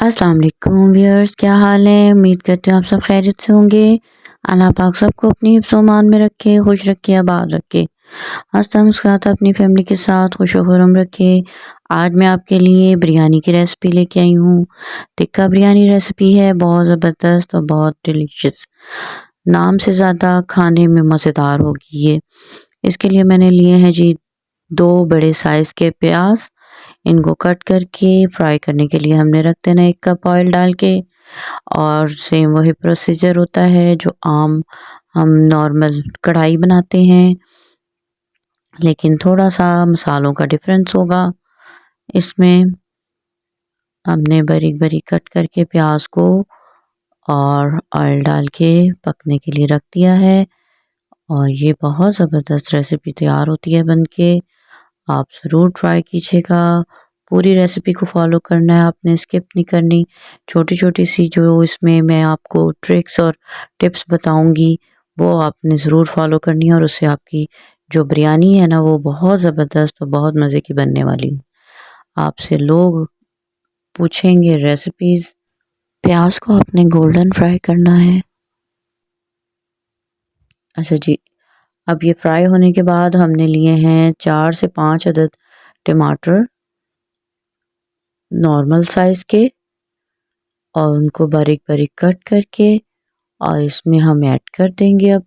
अस्सलाम वालेकुम व्यूअर्स, क्या हाल है। उम्मीद करते हैं आप सब खैरियत से होंगे। अल्लाह पाक सबको अपनी हिफ्ज़-ओ-मान में रखे, खुश रखे, आबाद रखे, हंसता मुस्कुराता अपनी फैमिली के साथ खुश खुर्रम रखे। आज मैं आपके लिए बिरयानी की रेसिपी लेके आई हूँ। टिक्का बिरयानी रेसिपी है, बहुत ज़बरदस्त और बहुत डिलीशियस। नाम से ज़्यादा खाने में मज़ेदार होगी ये। इसके लिए मैंने लिए हैं जी 2 बड़े साइज़ के प्याज। इनको कट करके फ्राई करने के लिए हमने रख देना 1 कप ऑयल डाल के। और सेम वही प्रोसीजर होता है जो आम हम नॉर्मल कढ़ाई बनाते हैं, लेकिन थोड़ा सा मसालों का डिफरेंस होगा। इसमें हमने बारीक बारीक कट करके प्याज को और ऑयल डाल के पकने के लिए रख दिया है। और ये बहुत ज़बरदस्त रेसिपी तैयार होती है बनके। आप ज़रूर ट्राई कीजिएगा। पूरी रेसिपी को फॉलो करना है, आपने स्किप नहीं करनी। छोटी छोटी सी जो इसमें मैं आपको ट्रिक्स और टिप्स बताऊंगी वो आपने ज़रूर फॉलो करनी है, और उससे आपकी जो बिरयानी है ना वो बहुत ज़बरदस्त और बहुत मज़े की बनने वाली है। आपसे लोग पूछेंगे रेसिपीज़। प्याज को आपने गोल्डन फ्राई करना है। अच्छा जी, अब ये फ्राई होने के बाद हमने लिए हैं 4 से 5 अदद टमाटर नॉर्मल साइज़ के, और उनको बारीक बारीक कट करके और इसमें हम ऐड कर देंगे। अब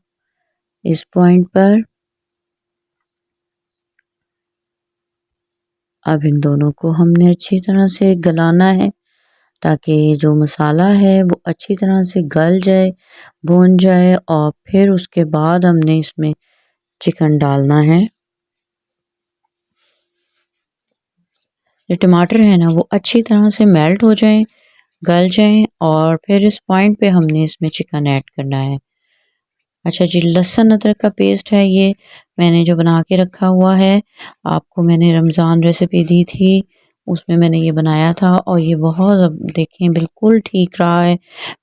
इस पॉइंट पर अब इन दोनों को हमने अच्छी तरह से गलाना है, ताकि जो मसाला है वो अच्छी तरह से गल जाए, भून जाए। और फिर उसके बाद हमने इसमें चिकन डालना है। जो टमाटर है ना वो अच्छी तरह से मेल्ट हो जाए, गल जाएं, और फिर इस पॉइंट पे हमने इसमें चिकन ऐड करना है। अच्छा जी, लहसुन अदरक का पेस्ट है ये, मैंने जो बना के रखा हुआ है। आपको मैंने रमज़ान रेसिपी दी थी, उसमें मैंने ये बनाया था, और ये बहुत अब देखें बिल्कुल ठीक रहा है।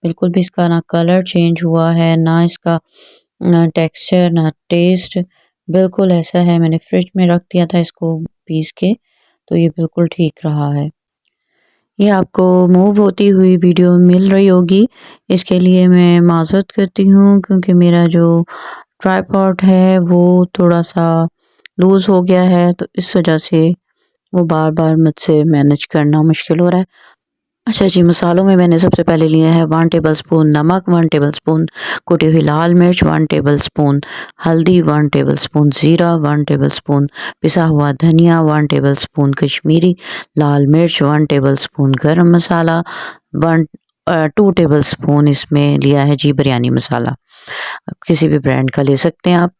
बिल्कुल भी इसका ना कलर चेंज हुआ है, ना इसका ना टेक्सचर, ना टेस्ट। बिल्कुल ऐसा है। मैंने फ्रिज में रख दिया था इसको पीस के, तो ये बिल्कुल ठीक रहा है। ये आपको मूव होती हुई वीडियो मिल रही होगी, इसके लिए मैं माज़रत करती हूँ, क्योंकि मेरा जो ट्राइपॉड है वो थोड़ा सा लूज़ हो गया है, तो इस वजह से वो बार बार मुझसे मैनेज करना मुश्किल हो रहा है। अच्छा जी, मसालों में मैंने सबसे पहले लिया है 1 टेबल स्पून नमक, 1 टेबल स्पून कुटी हुई लाल मिर्च, 1 टेबल स्पून हल्दी, 1 टेबल स्पून ज़ीरा, 1 टेबल स्पून पिसा हुआ धनिया, 1 टेबल स्पून कश्मीरी लाल मिर्च, 1 टेबल स्पून गरम मसाला, 2 टेबल स्पून इसमें लिया है जी बिरयानी मसाला, किसी भी ब्रांड का ले सकते हैं आप।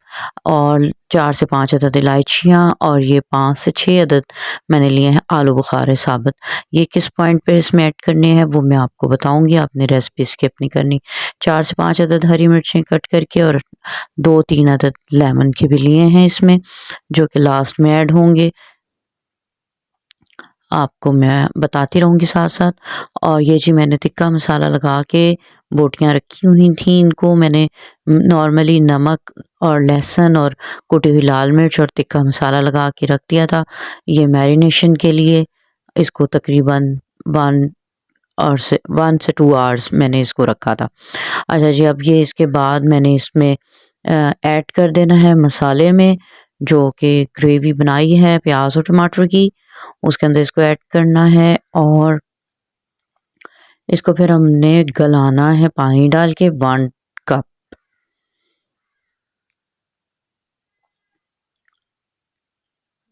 और 4 से 5 अदद इलायचियाँ, और ये 5 से 6 अदद मैंने लिए हैं आलू बुखारे साबुत। ये किस पॉइंट पे इसमें ऐड करने हैं वो मैं आपको बताऊंगी, आपने रेसिपी स्किप नहीं करनी। 4 से 5 अदद हरी मिर्चें कट करके, और 2-3 अदद लेमन के भी लिए हैं इसमें, जो कि लास्ट में ऐड होंगे। आपको मैं बताती रहूँगी साथ साथ। और ये जी मैंने टिक्का मसाला लगा के बोटियाँ रखी हुई थी, इनको मैंने नॉर्मली नमक और लहसुन और कुटी हुई लाल मिर्च और टिक्का मसाला लगा के रख दिया था ये मैरिनेशन के लिए। इसको तकरीबन 1 से 2 आवर्स मैंने इसको रखा था। अच्छा जी, अब ये इसके बाद मैंने इसमें ऐड कर देना है मसाले में, जो कि ग्रेवी बनाई है प्याज और टमाटर की, उसके अंदर इसको ऐड करना है। और इसको फिर हमने गलाना है पानी डाल के 1 कप।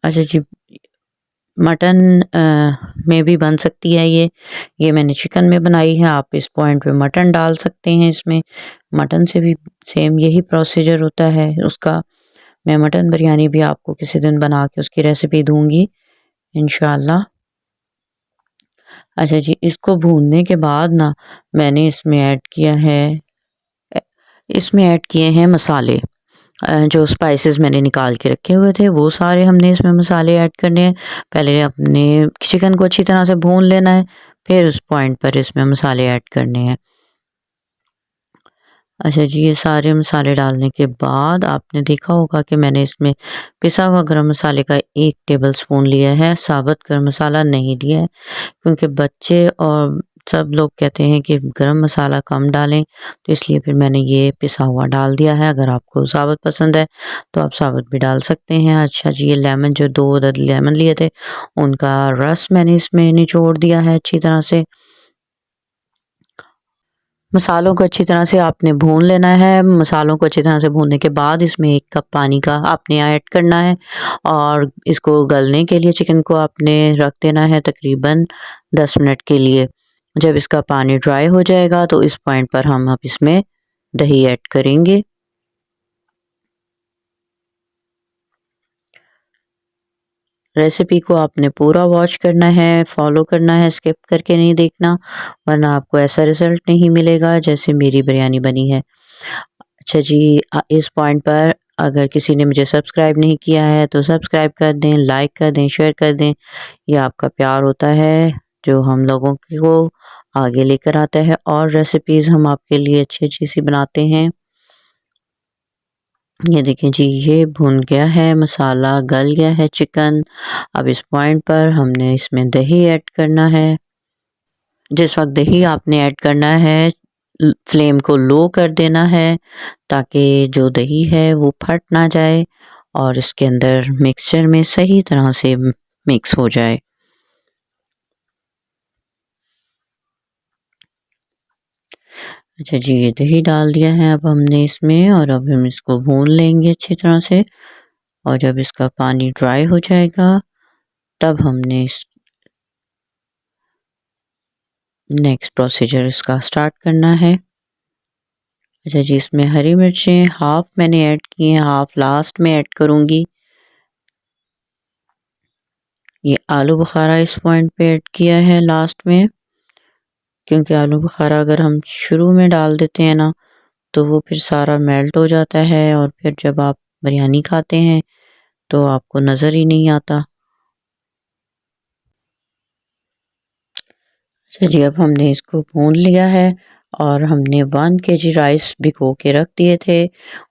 अच्छा जी, मटन में भी बन सकती है ये मैंने चिकन में बनाई है। आप इस पॉइंट पे मटन डाल सकते हैं इसमें। मटन से भी सेम यही प्रोसीजर होता है उसका। मैं मटन बिरयानी भी आपको किसी दिन बना के उसकी रेसिपी दूंगी इंशाल्लाह। अच्छा जी, इसको भूनने के बाद ना मैंने इसमें ऐड किए हैं मसाले। जो स्पाइसेस मैंने निकाल के रखे हुए थे वो सारे हमने इसमें मसाले ऐड करने हैं। पहले अपने चिकन को अच्छी तरह से भून लेना है, फिर उस पॉइंट पर इसमें मसाले ऐड करने हैं। अच्छा जी, ये सारे मसाले डालने के बाद आपने देखा होगा कि मैंने इसमें पिसा हुआ गरम मसाले का 1 टेबल स्पून लिया है, साबुत गरम मसाला नहीं लिया है, क्योंकि बच्चे और सब लोग कहते हैं कि गरम मसाला कम डालें, तो इसलिए फिर मैंने ये पिसा हुआ डाल दिया है। अगर आपको साबुत पसंद है तो आप साबुत भी डाल सकते हैं। अच्छा जी, ये लेमन, जो 2 अदद लेमन लिए थे, उनका रस मैंने इसमें निचोड़ दिया है अच्छी तरह से। मसालों को अच्छी तरह से आपने भून लेना है। मसालों को अच्छी तरह से भूनने के बाद इसमें 1 कप पानी का आपने ऐड करना है और इसको गलने के लिए चिकन को आपने रख देना है तकरीबन 10 मिनट के लिए। जब इसका पानी ड्राई हो जाएगा तो इस पॉइंट पर हम अब इसमें दही ऐड करेंगे। रेसिपी को आपने पूरा वॉच करना है, फॉलो करना है, स्किप करके नहीं देखना, वरना आपको ऐसा रिज़ल्ट नहीं मिलेगा जैसे मेरी बिरयानी बनी है। अच्छा जी, इस पॉइंट पर अगर किसी ने मुझे सब्सक्राइब नहीं किया है तो सब्सक्राइब कर दें, लाइक कर दें, शेयर कर दें। ये आपका प्यार होता है जो हम लोगों को आगे लेकर आता है और रेसिपीज़ हम आपके लिए अच्छी-अच्छी सी बनाते हैं। ये देखें जी, ये भुन गया है, मसाला गल गया है चिकन। अब इस पॉइंट पर हमने इसमें दही ऐड करना है। जिस वक्त दही आपने ऐड करना है, फ्लेम को लो कर देना है ताकि जो दही है वो फट ना जाए और इसके अंदर मिक्सचर में सही तरह से मिक्स हो जाए। अच्छा जी, ये दही डाल दिया है अब हमने इसमें और अब हम इसको भून लेंगे अच्छी तरह से और जब इसका पानी ड्राई हो जाएगा तब हमने इस नेक्स्ट प्रोसीजर इसका स्टार्ट करना है। अच्छा जी, इसमें हरी मिर्चें हाफ मैंने ऐड की हैं, हाफ लास्ट में ऐड करूँगी। ये आलू बुखारा इस पॉइंट पे ऐड किया है लास्ट में, क्योंकि आलू बुखारा अगर हम शुरू में डाल देते हैं ना तो वो फिर सारा मेल्ट हो जाता है और फिर जब आप बिरयानी खाते हैं तो आपको नज़र ही नहीं आता। अच्छा जी, अब हमने इसको भून लिया है और हमने 1 केजी राइस भिगो के रख दिए थे।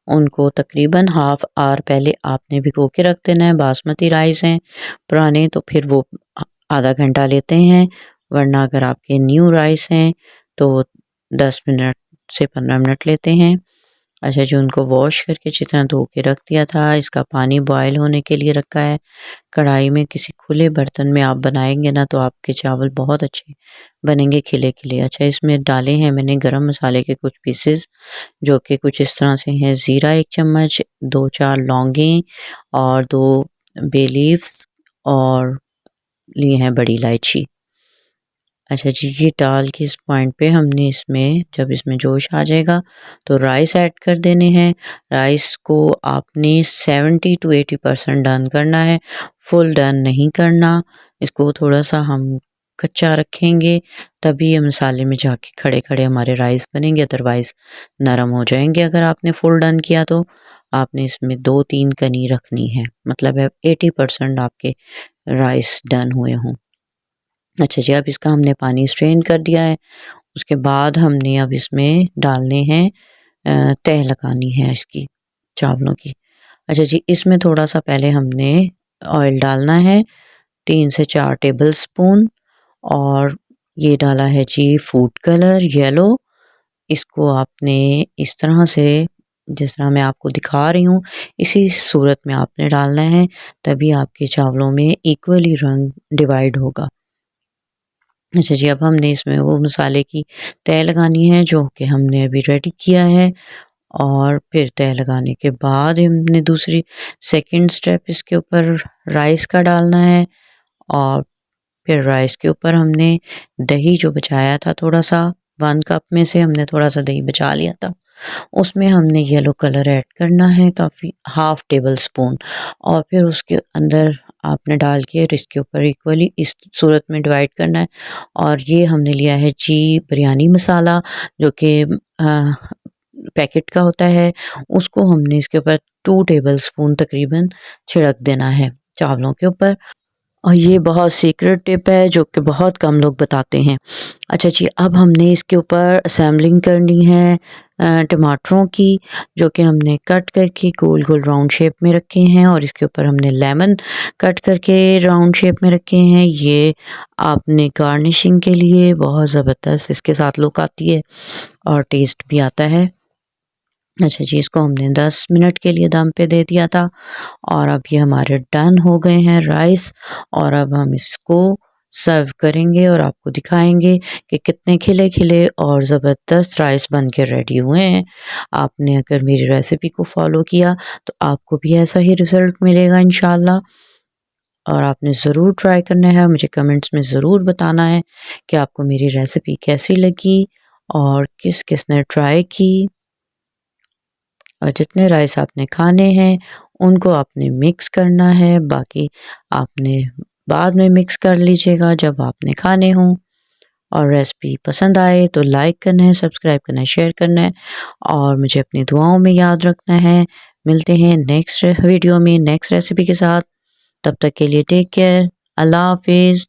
उनको तकरीबन हाफ आवर पहले आपने भिगो के रख देना है। बासमती राइस हैं पुराने तो फिर वो आधा घंटा लेते हैं, वरना अगर आपके न्यू राइस हैं तो 10 मिनट से 15 मिनट लेते हैं। अच्छा जी, उनको वॉश करके अच्छी तरह धो के रख दिया था। इसका पानी बॉयल होने के लिए रखा है कढ़ाई में। किसी खुले बर्तन में आप बनाएंगे ना तो आपके चावल बहुत अच्छे बनेंगे, खिले खिले। अच्छा, इसमें डाले हैं मैंने गरम मसाले के कुछ पीसेस जो कि कुछ इस तरह से हैं। ज़ीरा 1 चम्मच, 2-4 लौंगें और 2 बे लीव्स और लिए हैं बड़ी इलायची। अच्छा जी, ये डाल के इस पॉइंट पे हमने इसमें जब इसमें जोश आ जाएगा तो राइस ऐड कर देने हैं। राइस को आपने 70 टू 80% डन करना है, फुल डन नहीं करना। इसको थोड़ा सा हम कच्चा रखेंगे तभी ये मसाले में जाके खड़े खड़े हमारे राइस बनेंगे, अदरवाइज़ नरम हो जाएंगे। अगर आपने फुल डन किया तो आपने इसमें 2-3 कनी रखनी है, मतलब है 80% आपके राइस डन हुए हों। अच्छा जी, अब इसका हमने पानी स्ट्रेन कर दिया है। उसके बाद हमने अब इसमें डालने हैं तह लगानी है इसकी चावलों की। अच्छा जी, इसमें थोड़ा सा पहले हमने ऑयल डालना है, 3 से 4 टेबल स्पून, और ये डाला है जी फूड कलर येलो। इसको आपने इस तरह से, जिस तरह मैं आपको दिखा रही हूँ, इसी सूरत में आपने डालना है, तभी आपके चावलों में इक्वली रंग डिवाइड होगा। अच्छा जी, अब हमने इसमें वो मसाले की तह लगानी है जो कि हमने अभी रेडी किया है और फिर तह लगाने के बाद हमने दूसरी सेकंड स्टेप इसके ऊपर राइस का डालना है और फिर राइस के ऊपर हमने दही जो बचाया था, थोड़ा सा 1 कप में से हमने थोड़ा सा दही बचा लिया था, उसमें हमने येलो कलर ऐड करना है काफ़ी, हाफ टेबल स्पून, और फिर उसके अंदर आपने डाल के और इसके ऊपर इक्वली इस सूरत में डिवाइड करना है। और ये हमने लिया है जी बिरयानी मसाला जो कि पैकेट का होता है, उसको हमने इसके ऊपर 2 टेबल स्पून तकरीबन छिड़क देना है चावलों के ऊपर। और ये बहुत सीक्रेट टिप है जो कि बहुत कम लोग बताते हैं। अच्छा जी, अब हमने इसके ऊपर असेंबलिंग करनी है टमाटरों की, जो कि हमने कट करके गोल गोल राउंड शेप में रखे हैं, और इसके ऊपर हमने लेमन कट करके राउंड शेप में रखे हैं। ये आपने गार्निशिंग के लिए बहुत ज़बरदस्त इसके साथ लुक आती है और टेस्ट भी आता है। अच्छा जी, इसको हमने 10 मिनट के लिए दम पे दे दिया था और अब ये हमारे डन हो गए हैं राइस। और अब हम इसको सर्व करेंगे और आपको दिखाएंगे कि कितने खिले खिले और ज़बरदस्त राइस बन के रेडी हुए हैं। आपने अगर मेरी रेसिपी को फॉलो किया तो आपको भी ऐसा ही रिज़ल्ट मिलेगा इंशाल्लाह। और आपने ज़रूर ट्राई करना है, मुझे कमेंट्स में ज़रूर बताना है कि आपको मेरी रेसिपी कैसी लगी और किस किस ने ट्राई की। और जितने राइस आपने खाने हैं उनको आपने मिक्स करना है, बाकी आपने बाद में मिक्स कर लीजिएगा जब आपने खाने हों। और रेसिपी पसंद आए तो लाइक करना है, सब्सक्राइब करना है, शेयर करना है और मुझे अपनी दुआओं में याद रखना है। मिलते हैं नेक्स्ट वीडियो में नेक्स्ट रेसिपी के साथ। तब तक के लिए टेक केयर। अल्लाह हाफिज़।